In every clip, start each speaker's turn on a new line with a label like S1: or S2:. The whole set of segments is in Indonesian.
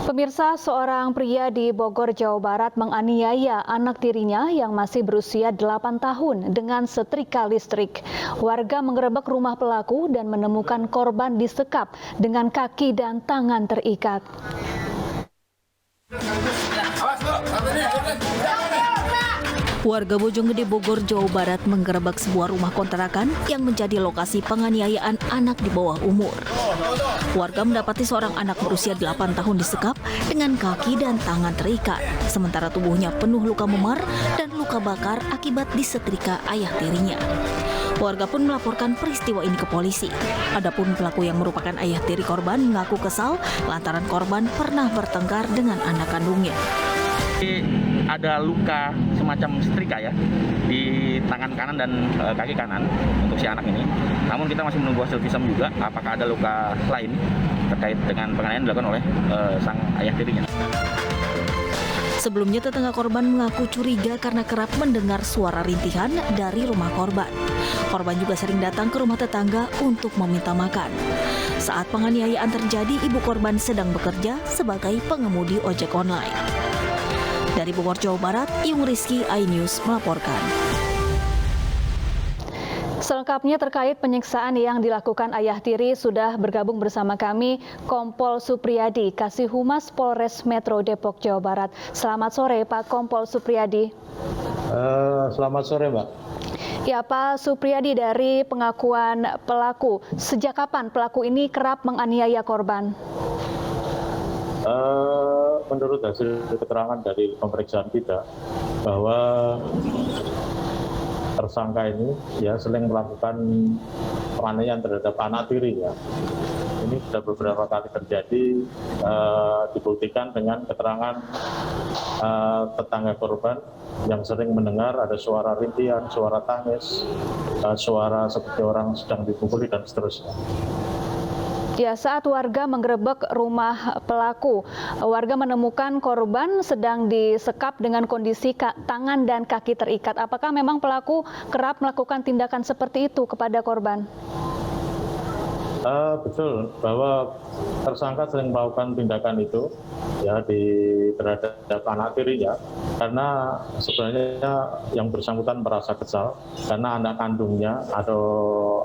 S1: Pemirsa, seorang pria di Bogor, Jawa Barat menganiaya anak tirinya yang masih berusia 8 tahun dengan setrika listrik. Warga mengerebek rumah pelaku dan menemukan korban disekap dengan kaki dan tangan terikat. Warga Bojonggede, Bogor, Jawa Barat menggerebek sebuah rumah kontrakan yang menjadi lokasi penganiayaan anak di bawah umur. Warga mendapati seorang anak berusia 8 tahun disekap dengan kaki dan tangan terikat, sementara tubuhnya penuh luka memar dan luka bakar akibat disetrika ayah tirinya. Warga pun melaporkan peristiwa ini ke polisi. Adapun pelaku yang merupakan ayah tiri korban mengaku kesal lantaran korban pernah bertengkar dengan anak kandungnya.
S2: Ada luka semacam setrika ya di tangan kanan dan kaki kanan untuk si anak ini. Namun kita masih menunggu hasil visum juga apakah ada luka lain terkait dengan penganiayaan dilakukan oleh sang ayah tirinya.
S1: Sebelumnya tetangga korban mengaku curiga karena kerap mendengar suara rintihan dari rumah korban. Korban juga sering datang ke rumah tetangga untuk meminta makan. Saat penganiayaan terjadi, ibu korban sedang bekerja sebagai pengemudi ojek online. Dari Bogor, Jawa Barat, Yung Rizky, iNews melaporkan. Selengkapnya terkait penyiksaan yang dilakukan ayah tiri sudah bergabung bersama kami Kompol Supriyadi, Kasih Humas Polres Metro Depok, Jawa Barat. Selamat sore Pak Kompol Supriyadi.
S3: Selamat sore Mbak.
S1: Ya Pak Supriyadi, dari pengakuan pelaku, sejak kapan pelaku ini kerap menganiaya korban?
S3: Menurut hasil keterangan dari pemeriksaan kita bahwa tersangka ini ya sering melakukan penganiayaan terhadap anak tiri ya. Ini sudah beberapa kali terjadi, dibuktikan dengan keterangan tetangga korban yang sering mendengar ada suara rintihan, suara tangis, suara seperti orang sedang dipukuli dan seterusnya.
S1: Ya, saat warga menggerebek rumah pelaku, warga menemukan korban sedang disekap dengan kondisi tangan dan kaki terikat. Apakah memang pelaku kerap melakukan tindakan seperti itu kepada korban?
S3: Betul, bahwa tersangka sering melakukan tindakan itu ya terhadap anak tirinya, karena sebenarnya yang bersangkutan merasa kesal karena anak kandungnya atau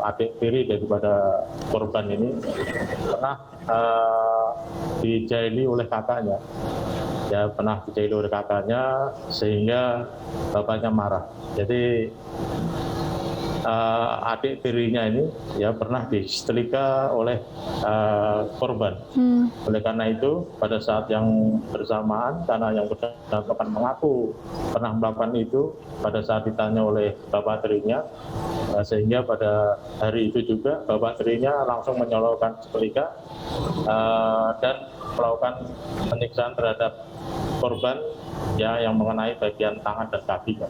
S3: adik tiri daripada korban ini pernah dijaili oleh kakaknya. Ya, pernah dijaili oleh kakaknya sehingga bapaknya marah. Jadi adik tirinya ini ya pernah disetrika oleh korban. Oleh karena itu pada saat yang bersamaan, karena yang bersangkutan mengaku pernah melakukan itu pada saat ditanya oleh bapak tirinya, sehingga pada hari itu juga bapak tirinya langsung menyolokkan setrika dan melakukan penyiksaan terhadap korban ya yang mengenai bagian tangan dan kaki.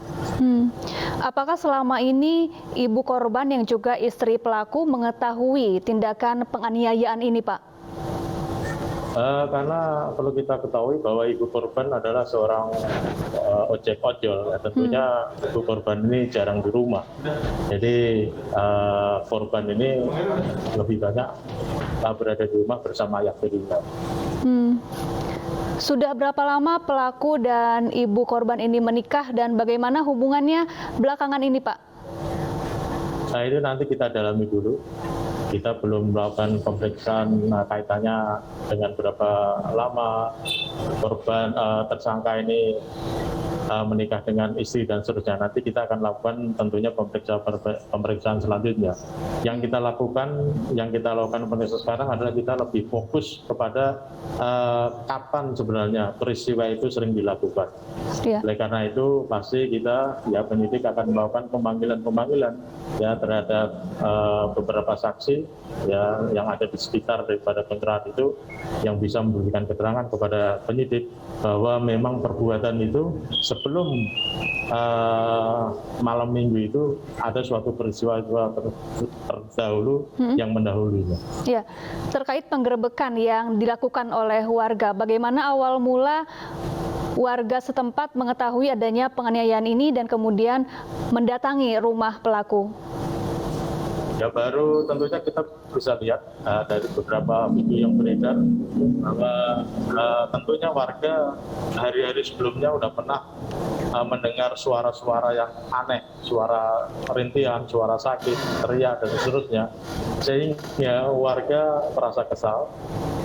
S1: Apakah selama ini ibu korban yang juga istri pelaku mengetahui tindakan penganiayaan ini, Pak?
S3: Karena perlu kita ketahui bahwa ibu korban adalah seorang ojek ojol. Ya, tentunya ibu korban ini jarang di rumah. Jadi korban ini lebih banyak berada di rumah bersama ayah tirinya.
S1: Sudah berapa lama pelaku dan ibu korban ini menikah dan bagaimana hubungannya belakangan ini, Pak?
S3: Nah, itu nanti kita dalami dulu. Kita belum melakukan pemeriksaan kaitannya dengan berapa lama korban tersangka ini menikah dengan istri dan seterusnya. Nanti kita akan lakukan tentunya pemeriksaan selanjutnya. Yang kita lakukan sekarang adalah kita lebih fokus kepada kapan sebenarnya peristiwa itu sering dilakukan.
S1: Ya.
S3: Oleh karena itu pasti kita ya penyidik akan melakukan pemanggilan ya terhadap beberapa saksi ya yang ada di sekitar daripada pencerahan itu yang bisa memberikan keterangan kepada penyidik bahwa memang perbuatan itu sebelum malam minggu itu ada suatu peristiwa terdahulu yang mendahulunya.
S1: Ya, terkait penggerebekan yang dilakukan oleh warga, bagaimana awal mula warga setempat mengetahui adanya penganiayaan ini dan kemudian mendatangi rumah pelaku?
S3: Ya baru tentunya kita bisa lihat dari beberapa video yang beredar bahwa tentunya warga hari-hari sebelumnya udah pernah mendengar suara-suara yang aneh, suara rintihan, suara sakit, teriak dan seterusnya, sehingga warga merasa kesal.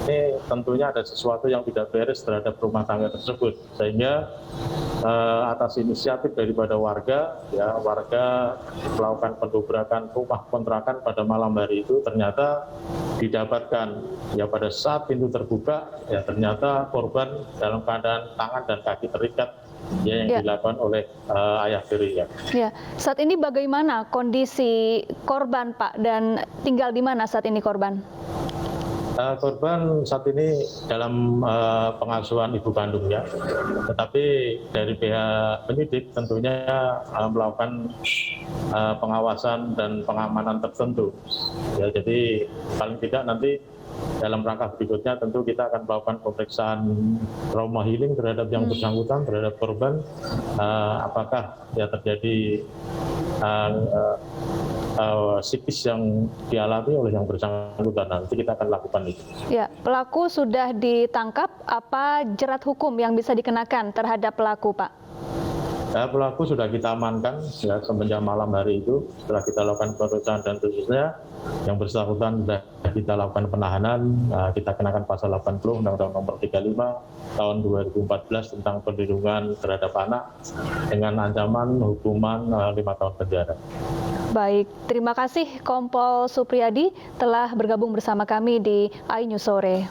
S3: Ini tentunya ada sesuatu yang tidak beres terhadap rumah tangga tersebut, sehingga atas inisiatif daripada warga, ya warga melakukan pendobrakan rumah kontrakan pada malam hari itu, ternyata didapatkan ya pada saat pintu terbuka, ya ternyata korban dalam keadaan tangan dan kaki terikat, ya yang dilakukan oleh ayah tiri.
S4: Ya, saat ini bagaimana kondisi korban, Pak, dan tinggal di mana saat ini korban?
S3: Korban saat ini dalam pengasuhan ibu kandungnya, tetapi dari pihak penyidik tentunya melakukan pengawasan dan pengamanan tertentu. Ya, jadi paling tidak nanti dalam rangka berikutnya tentu kita akan melakukan pemeriksaan trauma healing terhadap yang bersangkutan, terhadap korban, apakah ya terjadi psikis yang dialami oleh yang bersangkutan. Nanti kita akan lakukan itu.
S4: Ya, pelaku sudah ditangkap. Apa jerat hukum yang bisa dikenakan terhadap pelaku, Pak?
S3: Ya, pelaku sudah kita amankan ya semenjak malam hari itu. Setelah kita lakukan pemeriksaan dan khususnya yang bersangkutan sudah kita lakukan penahanan. Kita kenakan pasal 80 Undang-Undang Nomor 35 tahun 2014 tentang perlindungan terhadap anak dengan ancaman hukuman 5 tahun penjara.
S4: Baik, terima kasih Kompol Supriyadi telah bergabung bersama kami di iNews Sore.